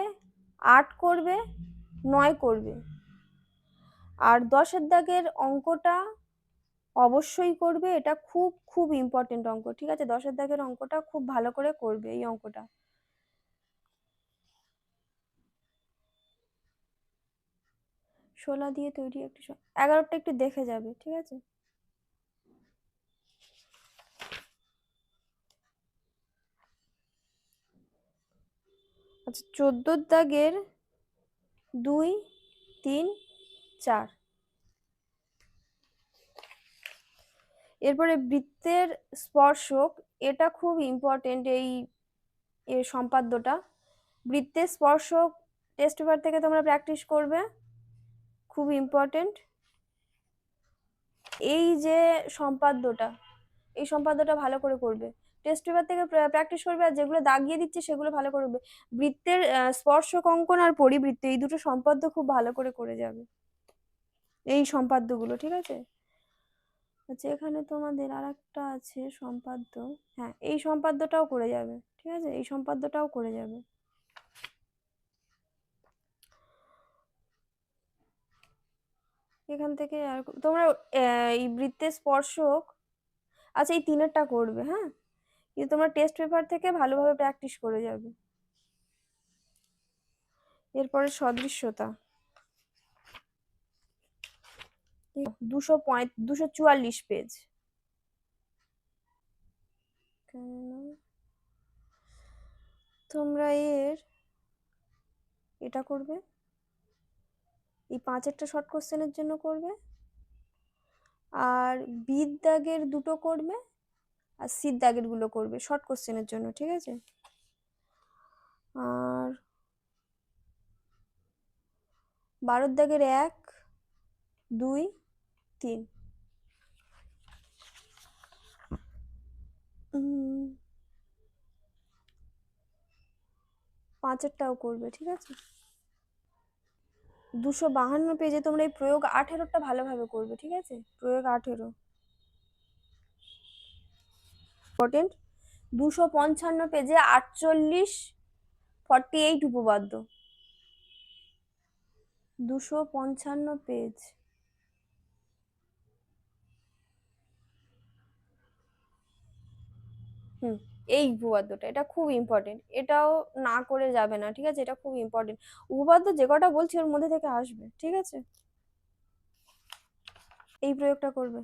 [SPEAKER 1] 8 করবে, 9 করবে। আর 10 দাগের অঙ্কটা অবশ্যই করবে, এটা খুব খুব ইম্পর্টেন্ট অঙ্ক, ঠিক আছে? 10 দাগের অঙ্কটা খুব ভালো করে করবে, এই অঙ্কটা। শোলা দিয়ে তৈরি একটি 11টা একটু দেখে যাবে, ঠিক আছে? আচ্ছা, 14 দাগের 2, 3, 4। এরপরে বৃত্তের স্পর্শক, এটা খুব ইম্পর্টেন্ট, এই এর সম্পাদ্যটা। বৃত্তের স্পর্শক টেস্ট পেপার থেকে তোমরা প্র্যাকটিস করবে, খুব ইম্পর্টেন্ট। এই যে সম্পাদ্যটা, এই সম্পাদ্যটা ভালো করে করবে, টেস্ট পেপার থেকে প্র্যাকটিস করবে, আর যেগুলো দাগিয়ে দিচ্ছে সেগুলো ভালো করবে। বৃত্তের স্পর্শক অঙ্কন আর পরিবৃত্ত, এই দুটো সম্পাদ্য খুব ভালো করে যাবে, এই সম্পাদ্যগুলো, ঠিক আছে? আচ্ছা, এখানে তোমাদের আর একটা আছে সম্পাদ্য, হ্যাঁ, এই সম্পাদ্যটাও করে যাবে, ঠিক আছে? এই সম্পাদ্যটাও করে যাবে। এখান থেকে আর তোমরা এই বৃত্তের স্পর্শক, আচ্ছা, এই 3-এরটা করবে, হ্যাঁ, কিন্তু তোমরা টেস্ট পেপার থেকে ভালোভাবে প্র্যাকটিস করে যাবে। এরপরে সদৃশ্যতা, 244 পেজ। তোমরা এটা করবে, এই 5-এরটা শর্ট কোশ্চেনের জন্য করবে, আর বিদ দাগের 2টো করবে, আর সিদ দাগের গুলো করবে শর্ট কোশ্চেনের জন্য, ঠিক আছে? আর 12 দাগের 1, 2, 3, 5-এরটাও করবে, ঠিক আছে? 252 পেজে তোমরা এই প্রয়োগ 18টা ভালোভাবে করবে, ঠিক আছে? প্রয়োগ 18 ইম্পর্টেন্ট। 255 পেজে 48, 48 উপপাদ্য, 255 পেজ। এই উপপাদ্যটা, এটা খুব ইম্পর্টেন্ট, এটাও না করে যাবে না, ঠিক আছে? এটা খুব ইম্পর্টেন্ট উপপাদ্য, যে কটা বলছি ওর মধ্যে থেকে আসবে, ঠিক আছে? এই প্রয়োগটা করবে,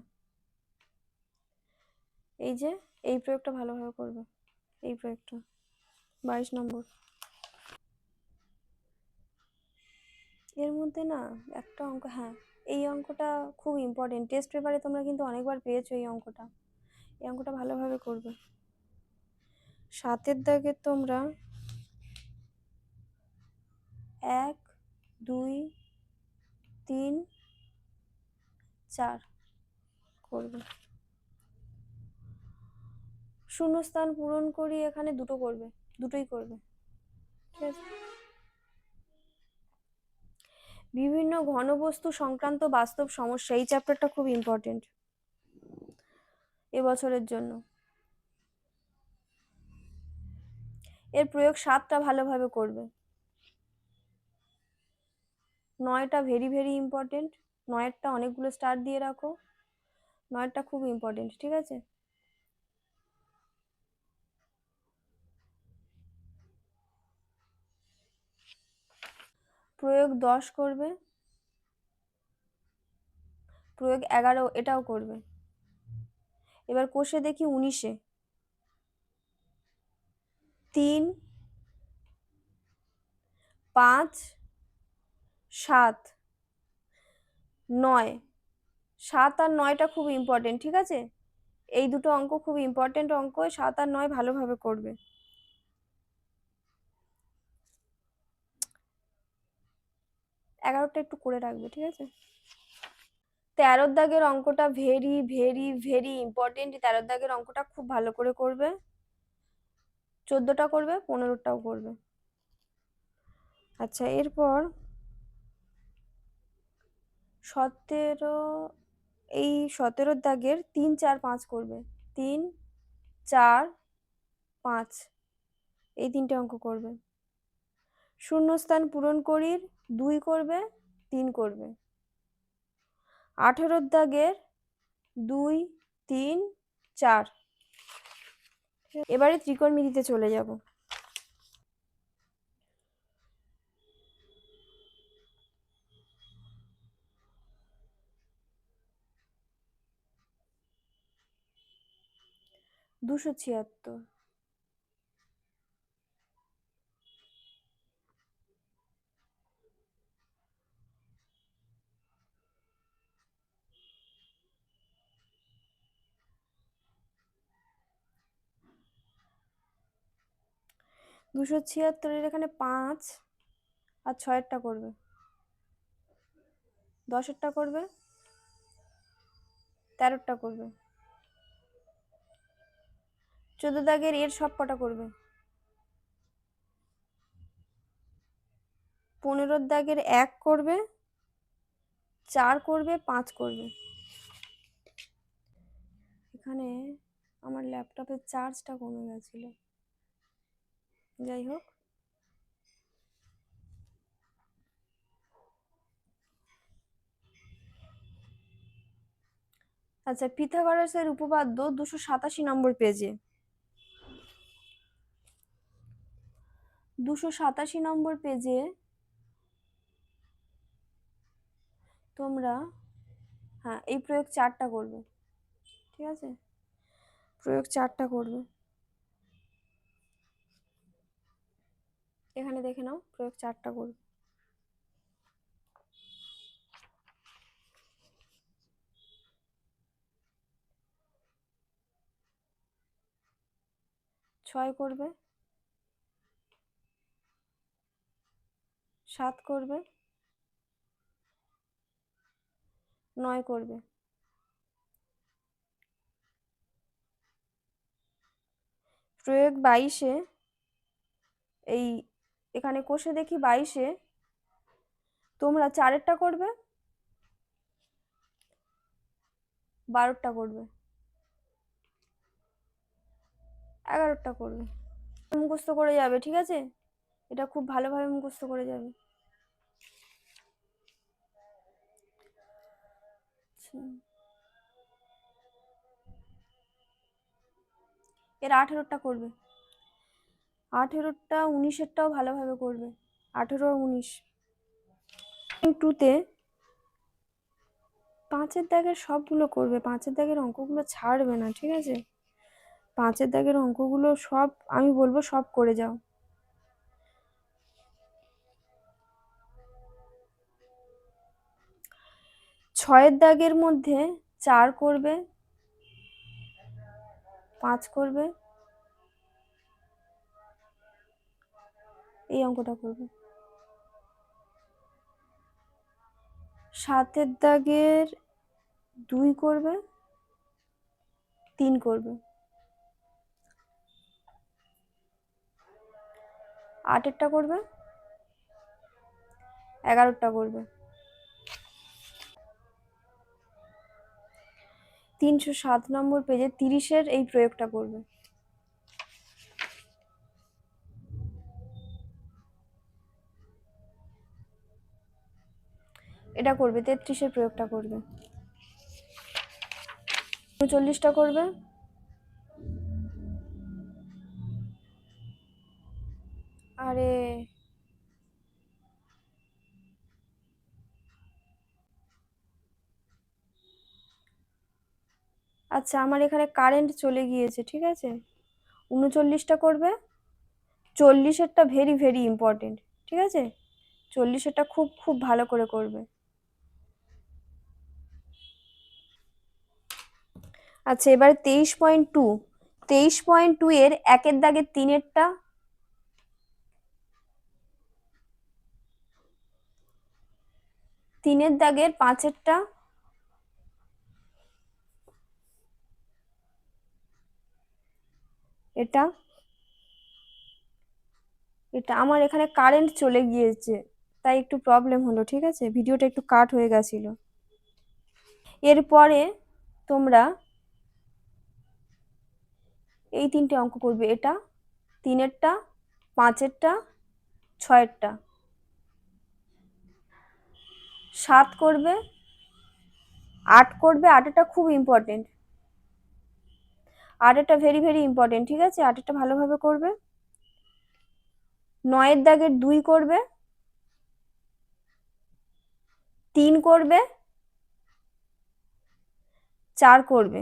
[SPEAKER 1] এই যে এই প্রয়োগটা ভালোভাবে করবে, এই প্রয়োগটা 22 নম্বর। এর মধ্যে না একটা অঙ্ক, হ্যাঁ, এই অঙ্কটা খুব ইম্পর্টেন্ট, টেস্ট পেপারে তোমরা কিন্তু অনেকবার পেয়েছো এই অঙ্কটা, এই অঙ্কটা ভালোভাবে করবে। 7 দাগে তোমরা 1, 2, 3, 4 করবে। শূন্যস্থান পূরণ করি, এখানে 2টো করবে, 2টোই করবে, ঠিক আছে? বিভিন্ন ঘনবস্তু সংক্রান্ত বাস্তব সমস্যা, এই চ্যাপ্টারটা খুব ইম্পর্টেন্ট এবছরের জন্য। এর প্রয়োগ 7টা ভালোভাবে করবে। 9টা ভেরি ভেরি ইম্পর্টেন্ট, 9এরটা অনেকগুলো স্টার দিয়ে রাখো, 9এরটা খুব ইম্পর্টেন্ট, ঠিক আছে? প্রয়োগ 10 করবে, প্রয়োগ 11 এটাও করবে। এবার কষে দেখি 19-এ 3, 5, 7, 9। 7 আর 9টা খুব ইম্পর্টেন্ট, ঠিক আছে? এই দুটো অঙ্ক খুব ইম্পর্টেন্ট অঙ্ক, 7 আর 9 ভালোভাবে করবে। 11টা একটু করে রাখবে, ঠিক আছে? 13 দাগের অঙ্কটা ভেরি ভেরি ভেরি ইম্পর্টেন্ট। 13 দাগের অঙ্কটা খুব ভালো করে করবে। 14টা করবে, 15টাও করবে। আচ্ছা, এরপর 17, এই 17 দাগের 3, 4, 5 করবে। 3, 4, 5 এই 3টে অঙ্ক করবে। শূন্যস্থান পূরণ করির 2 করবে, 3 করবে। 18 দাগের 2, 3, 4। এবারে ত্রিকোণমিতিতে চলে যাব। দুশো 76। দুশো 76-এর এখানে 5 আর 6-এরটা করবে, 10-এরটা করবে, 13টা করবে। 14 দাগের এর সব কটা করবে। 15 দাগের 1 করবে, 4 করবে, 5 করবে। এখানে আমার ল্যাপটপের চার্জটা কমে গেছিল, যাই হোক। আচ্ছা, পিথাগোরাসের উপপাদ্য 287 নম্বর পেজে। 287 নম্বর পেজে তোমরা এই প্রয়োগ 4টা করবে, ঠিক আছে? প্রয়োগ 4টা করবে। এখানে দেখে নাও, প্রয়োগ 4টা করবে। ছয় করবে, 7 করবে, 9 করবে। প্রয়োগ 22-এ এই এখানে কষে দেখি 22-এ তোমরা 4-এরটা করবে, 12টা করবে, 11টা করবে। মুখস্থ করে যাবে, ঠিক আছে? এটা খুব ভালোভাবে মুখস্থ করে যাবে। এর 18টা করবে, 18টা 19-এরটাও ভালোভাবে করবে। 18 আর 19। 2-তে 5-এর দাগের সবগুলো করবে, 5-এর দাগের অঙ্কগুলো ছাড়বে না, ঠিক আছে? 5-এর দাগের অঙ্কগুলো সব আমি বলবো সব করে যাও। ছয়ের দাগের মধ্যে 4 করবে, 5 করবে, এই অঙ্কটা করবে। 7-এর দাগের 2 করবে, 3 করবে। 8-এরটা করবে, 11টা করবে। 307 নম্বর পেজে 30-এর এই প্রয়োগটা করবে। এটা করবে, 33-এর প্রয়োগটা করবে। 39টা করবে, আরে আচ্ছা, আমার এখানে কারেন্ট চলে গিয়েছে, ঠিক আছে। 39টা করবে, 40-এরটা ভেরি ভেরি ইম্পর্টেন্ট, ঠিক আছে। 40-এরটা খুব খুব ভালো করে করবে। আচ্ছা, এবারে 23.2, 23.2 এর 1-এর দাগের 3-এরটা, 3-এর দাগের 5-এরটা, এটা এটা আমার এখানে কারেন্ট চলে গিয়েছে, তাই একটু প্রবলেম হলো, ঠিক আছে, ভিডিওটা একটু কাট হয়ে গেছিল। এরপরে তোমরা এই 3টে অঙ্ক করবে, এটা 3-এরটা, 5-এরটা, 6-এরটা। 7 করবে, 8 করবে, 8-এরটা খুব ইম্পর্টেন্ট, 8-এরটা ভেরি ভেরি ইম্পর্টেন্ট, ঠিক আছে, 8-এরটা ভালোভাবে করবে। 9-এর দাগের 2 করবে, 3 করবে, 4 করবে।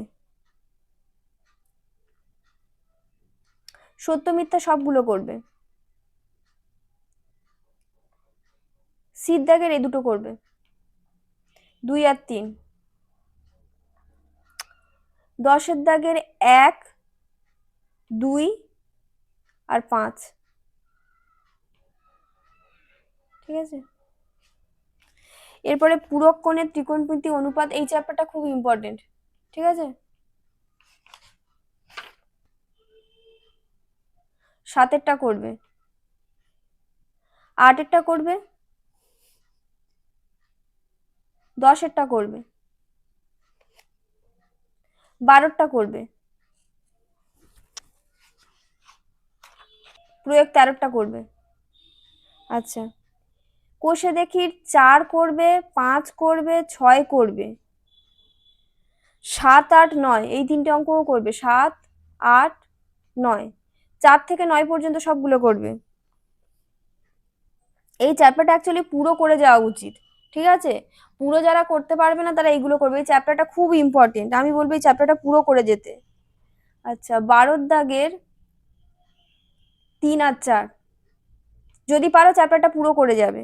[SPEAKER 1] সত্য মিথ্যা সবগুলো করবে। সির দাগের এই দুটো করবে, 2 আর 3। 10-এর দাগের 1, 2 আর 5, ঠিক আছে। এরপরে পূরক কোণের ত্রিকোণমিতি অনুপাত, এই চ্যাপ্টারটা খুব ইম্পর্টেন্ট, ঠিক আছে। 7-এরটা করবে, 8-এরটা করবে, 10-এরটা করবে, 12-টা করবে, প্রয়োগ 13-টা করবে। আচ্ছা, কোষে দেখি 4 করবে, 5 করবে, 6 করবে, 7, 8, 9 এই 3টে অঙ্কও করবে, 7, 8, 9, 4 থেকে 9 পর্যন্ত সবগুলো করবে। এই চ্যাপ্টারটা অ্যাকচুয়ালি পুরো করে যাওয়া উচিত, ঠিক আছে। পুরো যারা করতে পারবে না তারা এইগুলো করবে, এই চ্যাপ্টারটা খুব ইম্পর্টেন্ট, আমি বলবো এই চ্যাপ্টারটা পুরো করে যেতে। আচ্ছা, 12-র দাগের 3 আর 4, যদি পারো চ্যাপ্টারটা পুরো করে যাবে,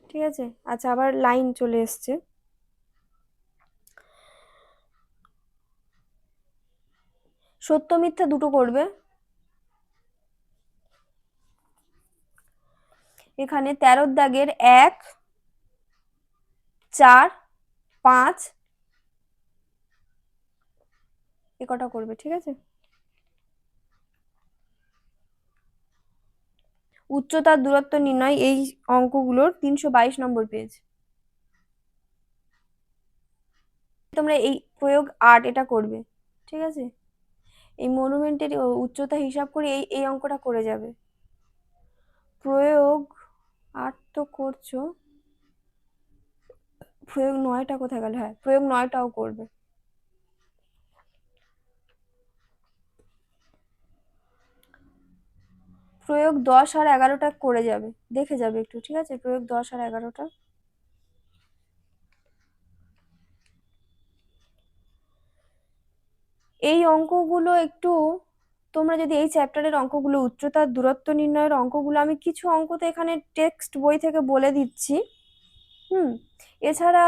[SPEAKER 1] ঠিক আছে। আচ্ছা, আবার লাইন চলে এসছে। সত্য মিথ্যা দুটো করবে। এখানে 13-র দাগের 1, 4, 5 এ কটা করবে, ঠিক আছে। উচ্চতার দূরত্ব নির্ণয়, এই অঙ্কগুলোর 322 নম্বর পেজ। তোমরা এই প্রয়োগ 8 এটা করবে, ঠিক আছে। এই মনুমেন্টের উচ্চতা হিসাব করে এই এই অঙ্কটা করে যাবে। প্রয়োগ 8 তো করছো, প্রয়োগ 9টা কোথায় গেল, হ্যাঁ প্রয়োগ 9টাও করবে। প্রয়োগ 10 আর 11টা করে যাবে, দেখে যাবে একটু, ঠিক আছে, প্রয়োগ 10 আর 11টা। এই অঙ্কগুলো একটু তোমরা যদি এই চ্যাপ্টারের অঙ্কগুলো, উচ্চতার দূরত্ব নির্ণয়ের অঙ্কগুলো, আমি কিছু অঙ্ক তো এখানে টেক্সট বই থেকে বলে দিচ্ছি, এছাড়া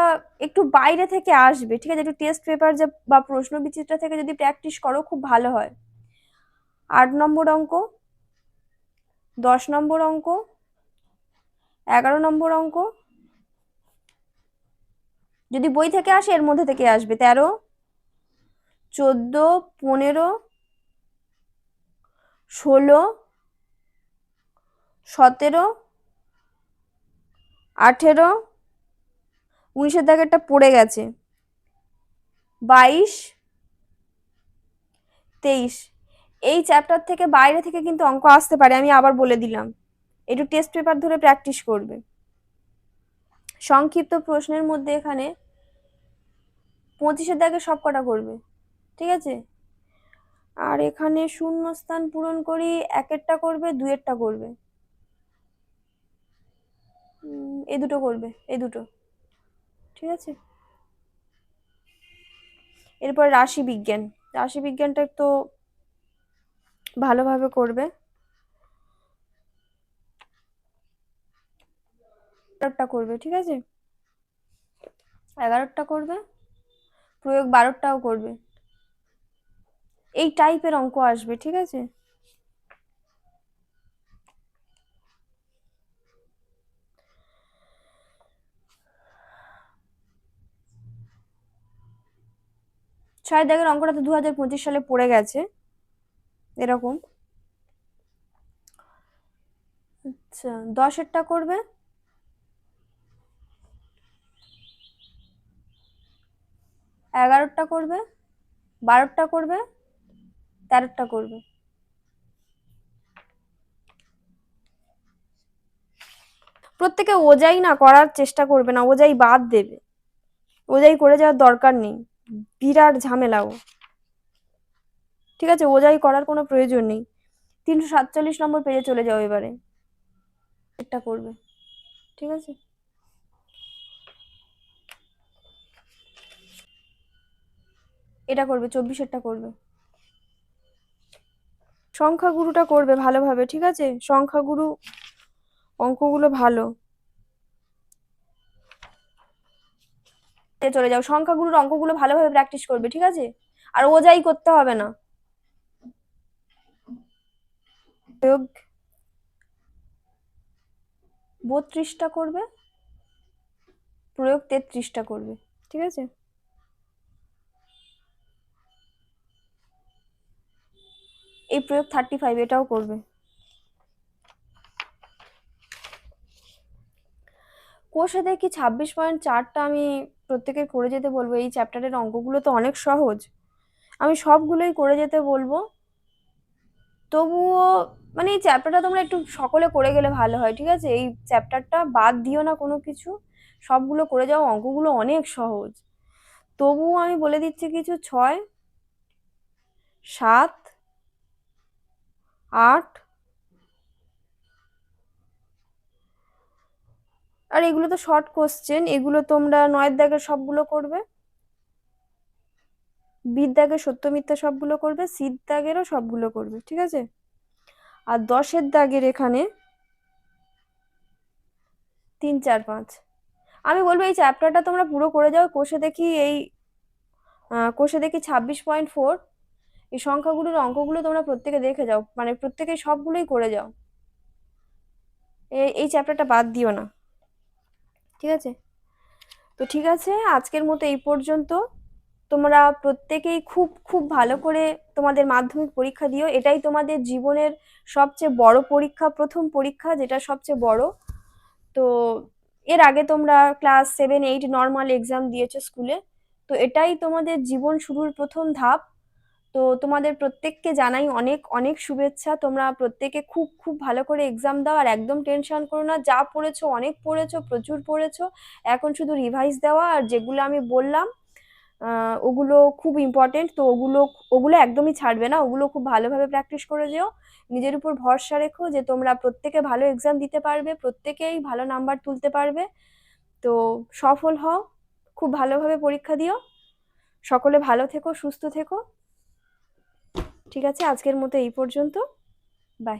[SPEAKER 1] একটু বাইরে থেকে আসবে, ঠিক আছে, একটু টেস্ট পেপার বা প্রশ্ন বিচিত্রা থেকে যদি প্র্যাকটিস করো খুব ভালো হয়। 8 নম্বর অঙ্ক, 10 নম্বর অঙ্ক, 11 নম্বর অঙ্ক, যদি বই থেকে আসে এর মধ্যে থেকে আসবে 13, 14, 15, 16, 17, 18, 19-এর দাগেরটা পড়ে গেছে, 22, 23। এই চ্যাপ্টার থেকে বাইরে থেকে কিন্তু অঙ্ক আসতে পারে, আমি আবার বলে দিলাম, একটু টেস্ট পেপার ধরে প্র্যাকটিস করবে। সংক্ষিপ্ত প্রশ্নের মধ্যে এখানে 25-এর দাগে সব কটা করবে, ঠিক আছে। আর এখানে শূন্যস্থান পূরণ করি, 1-এরটা করবে, 2-এরটা করবে, এই দুটো করবে, এই দুটো। ঠিক আছে। এরপর রাশিবিজ্ঞান। রাশিবিজ্ঞানটা একটু ভালোভাবে করবে। 11টা করবে, ঠিক আছে? 11টা করবে, প্রয়োগ 12টাও করবে। এই টাইপের অঙ্ক আসবে, ঠিক আছে? ছয় দাগের অঙ্কটা তো 2025 সালে পড়ে গেছে এরকম। আচ্ছা, 10এরটা করবে, 11টা করবে, 12টা করবে, 13টা করবে। প্রত্যেকে ওজাই না করার চেষ্টা করবে না, ওজাই বাদ দেবে। ওজাই করে যাওয়ার দরকার নেই, বিরাট ঝামেলাও, ঠিক আছে? ওজাই করার কোনো প্রয়োজন নেই। 347 নম্বর পেজে চলে যাও এবারে। এটা করবে, ঠিক আছে? এটা করবে, 24এরটা করবে। সংখ্যাগুরুটা করবে ভালোভাবে, ঠিক আছে? সংখ্যাগুরু অঙ্কগুলো ভালো। চলে যাও, সংখ্যাগুরুর অঙ্কগুলো ভালোভাবে প্র্যাকটিস করবে, ঠিক আছে? আর ওজাই করতে হবে না। প্রয়োগ 32টা করবে, প্রয়োগ 33টা করবে, ঠিক আছে? এই প্রয়োগ 35 এটাও করবে। কোষে দেখি 26.4টা আমি প্রত্যেকের করে যেতে বলবো। এই চ্যাপ্টারের অঙ্কগুলো তো অনেক সহজ, আমি সবগুলোই করে যেতে বলবো। তবুও মানে এই চ্যাপ্টারটা তোমরা একটু সকলে করে গেলে ভালো হয়, ঠিক আছে? এই চ্যাপ্টারটা বাদ দিও না কোনো কিছু, সবগুলো করে যাও, অঙ্কগুলো অনেক সহজ। তবুও আমি বলে দিচ্ছি কিছু: 6, 7, 8, আর এগুলো তো শর্ট কোশ্চেন, এগুলো তোমরা 9 দাগের সবগুলো করবে, বি দাগের সত্য মিথ্যা সবগুলো করবে, সি দাগেরও সবগুলো করবে, ঠিক আছে? আর 10 দাগের এখানে 3, 4, 5 আমি বলবো এই চ্যাপ্টারটা তোমরা পুরো করে যাও। কোষে দেখি 26.4 এই সংখ্যাগুলোর অঙ্কগুলো তোমরা প্রত্যেকে দেখে যাও, মানে প্রত্যেকে সবগুলোই করে যাও, এই চ্যাপ্টারটা বাদ দিও না, ঠিক আছে? তো ঠিক আছে, আজকের মতো এই পর্যন্ত। তোমরা প্রত্যেকেই খুব খুব ভালো করে তোমাদের মাধ্যমিক পরীক্ষা দিও, এটাই তোমাদের জীবনের সবচেয়ে বড় পরীক্ষা, প্রথম পরীক্ষা, যেটা সবচেয়ে বড়। তো এর আগে তোমরা ক্লাস 7, 8 নর্মাল এক্সাম দিয়েছো স্কুলে, তো এটাই তোমাদের জীবন শুরুর প্রথম ধাপ। তো তোমাদের প্রত্যেককে জানাই অনেক অনেক শুভেচ্ছা। তোমরা প্রত্যেকে খুব খুব ভালো করে এক্সাম দাও, আর একদম টেনশন করো না। যা পড়েছো অনেক পড়েছো, প্রচুর পড়েছো, এখন শুধু রিভাইজ দেওয়া। আর যেগুলো আমি বললাম ওগুলো খুব ইম্পর্টেন্ট, তো ওগুলো ওগুলো একদমই ছাড়বে না, ওগুলো খুব ভালোভাবে প্র্যাকটিস করে যেও। নিজের উপর ভরসা রেখো যে তোমরা প্রত্যেকে ভালো এক্সাম দিতে পারবে, প্রত্যেকেই ভালো নাম্বার তুলতে পারবে। তো সফল হও, খুব ভালোভাবে পরীক্ষা দিও। সকলে ভালো থেকো, সুস্থ থেকো, ঠিক আছে? আজকের মতো এই পর্যন্ত, বাই।